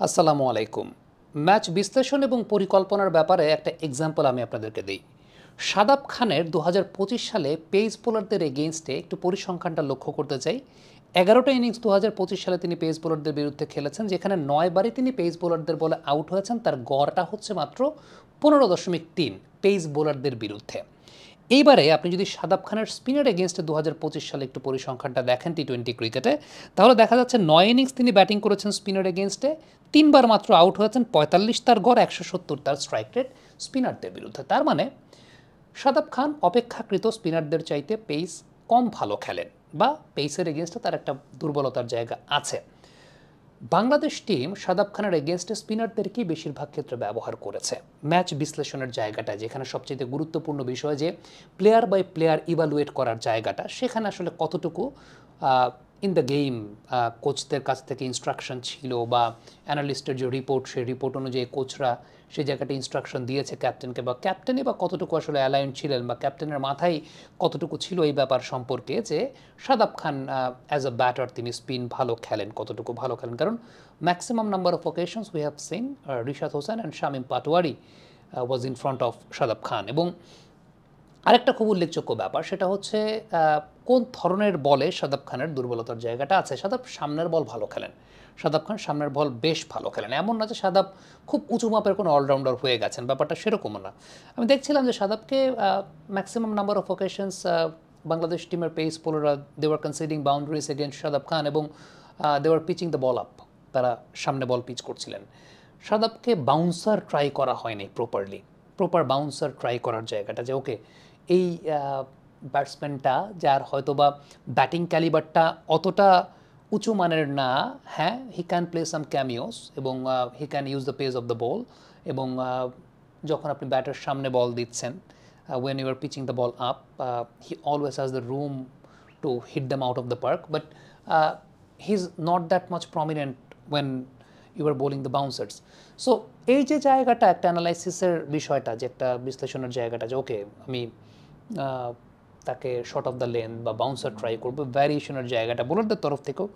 আসসালামু আলাইকুম। ম্যাচ বিশ্লেষণ এবং পরিকল্পনার ব্যাপারে একটা এক্সাম্পল আমি আপনাদেরকে দিই। শাদাব খানের ২০২৫ সালে পেস বোলারদের এগেইনস্টে একটু পরিসংখ্যানটা লক্ষ্য করতে চাই। ১১টা ইনিংস ২০২৫ সালে তিনি পেস বোলারদের বিরুদ্ধে খেলেছেন, যেখানে ৯ বারই তিনি পেস বোলারদের বলে আউট হয়েছেন। তার গড়টা হচ্ছে মাত্র ১৫.৩ পেস বোলারদের বিরুদ্ধে। এইবারে আপনি যদি শাদাব খানের স্পিনের এগেনস্টে ২০২৫ সালে একটু পরিসংখ্যানটা দেখেন টি-20 ক্রিকেটে, তাহলে দেখা যাচ্ছে ৯ ইনিংস তিনি ব্যাটিং করেছেন স্পিনের এগেনস্টে, ৩ বার মাত্র আউট হয়েছেন, ৪৫ তার গড়, ১৭০ তার স্ট্রাইক রেট স্পিনারদের বিরুদ্ধে। তার মানে শাদাব খান অপেক্ষাকৃত স্পিনারদের চাইতে পেস কম ভালো খেলেন, বা পেসের এগেনস্টে তার একটা দুর্বলতার জায়গা আছে। বাংলাদেশ টিম শাদাব খানের এগেনস্টে স্পিনারদেরকেই বেশিরভাগ ক্ষেত্রে ব্যবহার করেছে। ম্যাচ বিশ্লেষণের জায়গাটা যেখানে সবচেয়ে গুরুত্বপূর্ণ বিষয়, যে প্লেয়ার বাই প্লেয়ার ইভালুয়েট করার জায়গাটা, সেখানে আসলে কতটুকু ইন দ্য গেম কোচদের কাছ থেকে ইনস্ট্রাকশন ছিল, বা অ্যানালিস্টের যে রিপোর্ট, সেই রিপোর্ট অনুযায়ী কোচরা সেই জায়গাটা ইনস্ট্রাকশন দিয়েছে ক্যাপ্টেনকে, বা ক্যাপ্টেনই বা কতটুকু আসলে অ্যালাইন ছিলেন, বা ক্যাপ্টেনের মাথায় কতটুকু ছিল এই ব্যাপার সম্পর্কে, যে Shadab Khan as a batter তিনি স্পিন ভালো খেলেন, কতটুকু ভালো খেলেন। কারণ maximum number of occasions we have seen Rishad Hossain and Shamim Patwari was in front of Shadab Khan. এবং আরেকটা খুব উল্লেখযোগ্য ব্যাপার, সেটা হচ্ছে কোন ধরনের বলে শাদাব খানের দুর্বলতার জায়গাটা আছে। শাদাব সামনের বল ভালো খেলেন, শাদাব খান সামনের বল বেশ ভালো খেলেন। এমন না যে শাদাব খুব উঁচু মাপের কোনো অলরাউন্ডার হয়ে গেছেন, ব্যাপারটা সেরকমও না। আমি দেখছিলাম যে শাদাবকে maximum number of occasions Bangladesh টিমের পেস বোলাররা they were conceding boundaries against Shadab Khan, এবং they were pitching the ball up, তারা সামনে বল পিচ করছিলেন। শাদাবকে বাউন্সার ট্রাই করা হয়নি প্রপার বাউন্সার ট্রাই করার জায়গাটা, যে ওকে এই ব্যাটসম্যানটা যার হয়তো বা ব্যাটিং ক্যালিবারটা অতটা উঁচু মানের না, হ্যাঁ হি ক্যান প্লে সাম ক্যামিওস, এবং he can use the pace of the ball, এবং যখন আপনি ব্যাটের সামনে বল দিচ্ছেন, when you are pitching the ball up, he always has the room to hit them out of the park, but he's not that much prominent when you are bowling the bouncers. So এই যে জায়গাটা একটা অ্যানালাইসিসের বিষয়টা, যে একটা বিশ্লেষণের জায়গাটা, যে ওকে আমি তাকে শর্ট অফ দ্য লেন বা বাউন্সার ট্রাই করবো, ভ্যারিয়েশনের জায়গাটা বোলারদের তরফ থেকেও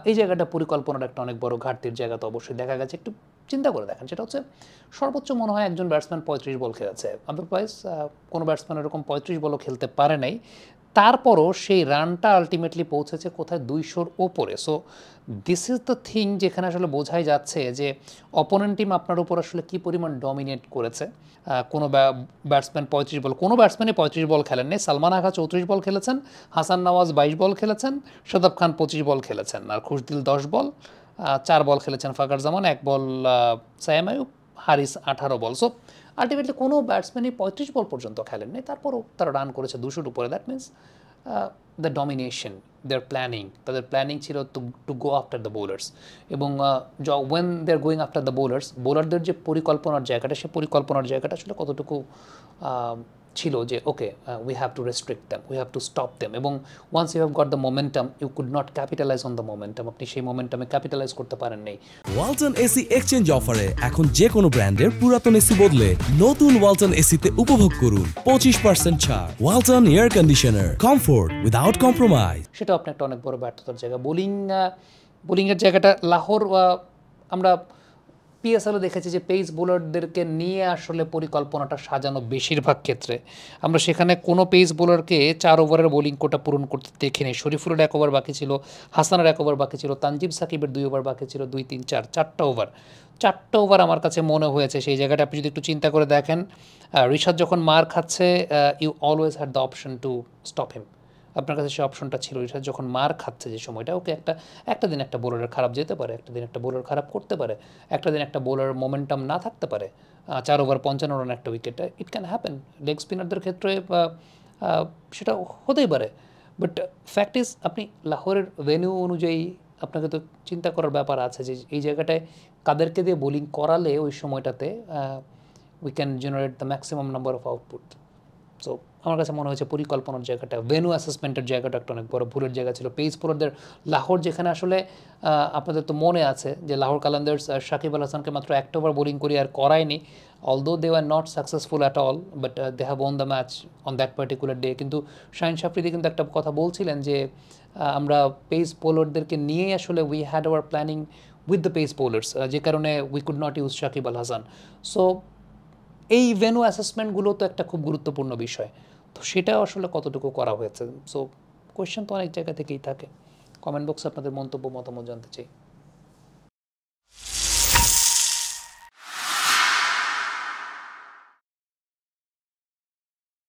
এই জায়গাটা পরিকল্পনার একটা অনেক বড় ঘাটতির জায়গা তো অবশ্যই দেখা গেছে। একটু চিন্তা করে দেখেন, সেটা হচ্ছে সর্বোচ্চ মনে হয় একজন ব্যাটসম্যান 35 বল খেলেছে, আদারওয়াইজ কোনো ব্যাটসম্যান এরকম 35 বলও খেলতে পারে নাই। তারপরও সেই রানটা আলটিমেটলি পৌঁছেছে কোথায়, 200-র ওপরে। So this is the thing, যেখানে আসলে বোঝাই যাচ্ছে যে অপোনেন্ট টিম আপনার উপর আসলে কী পরিমাণ ডমিনেট করেছে। কোনো ব্যাটসম্যান 35 বল, কোনো ব্যাটসম্যানই 35 বল খেলেননি। সালমান আগা 34 বল খেলেছেন, হাসান নওয়াজ 22 বল খেলেছেন, শাদাব খান 25 বল খেলেছেন, আর খুশদিল 10 বল, 4 বল খেলেছেন ফাকার জামান, 1 বল সায়েম আইয়ুব, হারিস 18 বল। সো আলটিমেটলি কোনো ব্যাটসম্যানই 35 বল পর্যন্ত খেলেননি, তারপরও তারা রান করেছে 200-র উপরে। That means the domination, their planning, তাদের প্ল্যানিং ছিল to go after the bowlers, এবং when they are going after the bowlers, বোলারদের যে পরিকল্পনার জায়গাটা, সে পরিকল্পনার জায়গাটা আসলে কতটুকু ছিল, যে okay we have to restrict them, we have to stop them, এবং once you have got the momentum you could not capitalise on the momentum, আপনি সেই মোমেন্টামে ক্যাপিটালাইজ করতে পারেন নাই। ওয়ালটন এসি এক্সচেঞ্জ অফারে এখন যে কোনো ব্র্যান্ডের পুরাতন এসি বদলে নতুন ওয়ালটন এসিতে উপভোগ করুন 25% ছাড়। Walton air conditioner, comfort without compromise. সেটা আপনার একটা অনেক বড় ব্যর্থতার জায়গা। বোলিংয়ের জায়গাটা লাহোর, আমরা পিএসএলও দেখেছি যে পেস বোলারদেরকে নিয়ে আসলে পরিকল্পনাটা সাজানো বেশিরভাগ ক্ষেত্রে। আমরা সেখানে কোনো পেস বোলারকে 4 ওভারের বোলিং কোটা পূরণ করতে দেখিনি। শরীফুলের 1 ওভার বাকি ছিল, হাসানের 1 ওভার বাকি ছিল, তানজিম সাকিবের 2 ওভার বাকি ছিল, 2, 3, 4, 4টা ওভার। 4টা ওভার আমার কাছে মনে হয়েছে সেই জায়গাটা আপনি যদি একটু চিন্তা করে দেখেন, রিশাদ যখন মার খাচ্ছে, you always had the option to stop him. আপনার কাছে সেই অপশনটা ছিল। রিশাদ যখন মার খাচ্ছে যে সময়টা, ওকে একটা দিন একটা বোলারের খারাপ যেতে পারে, একটা দিন একটা বোলার খারাপ করতে পারে, একটা দিন একটা বোলার মোমেন্টাম না থাকতে পারে, 4 ওভার 55 রান একটা উইকেটে, ইট ক্যান হ্যাপেন। লেগ স্পিনারদের ক্ষেত্রে সেটা হতেই পারে। বাট ফ্যাক্ট ইজ, আপনি লাহোরের ভেন্যু অনুযায়ী আপনাকে তো চিন্তা করার ব্যাপার আছে, যে এই জায়গাটায় কাদেরকে দিয়ে বোলিং করালে ওই সময়টাতে we can generate the maximum number of output. So আমার কাছে মনে হয়েছে পরিকল্পনার জায়গাটা, ভেন্যু অ্যাসেসমেন্টের জায়গাটা একটা অনেক বড় ভুলের জায়গা ছিল। পেস বোলারদের লাহোর, যেখানে আসলে আপনাদের তো মনে আছে যে লাহোর কালান্দার্স সাকিব আল হাসানকে মাত্র 1 ওভার বোলিং করি আর করায়নি, although they are not successful at all, but they have won the match on that particular day. কিন্তু শাহিন শাফরিদি কিন্তু একটা কথা বলছিলেন যে আমরা পেস বোলারদেরকে নিয়েই আসলে we had our planning with the pace bowlers, যে কারণে we could not use Shakib Al Hasan. So এই ভেন্যু অ্যাসেসমেন্টগুলো তো একটা খুব গুরুত্বপূর্ণ বিষয়, তো সেটা আসলে কতটুকু করা হয়েছে। সো কোয়েশ্চেন তো অনেক জায়গা থেকেই থাকে। কমেন্ট বক্সে আপনাদের মন্তব্য মতামত জানতে চাই।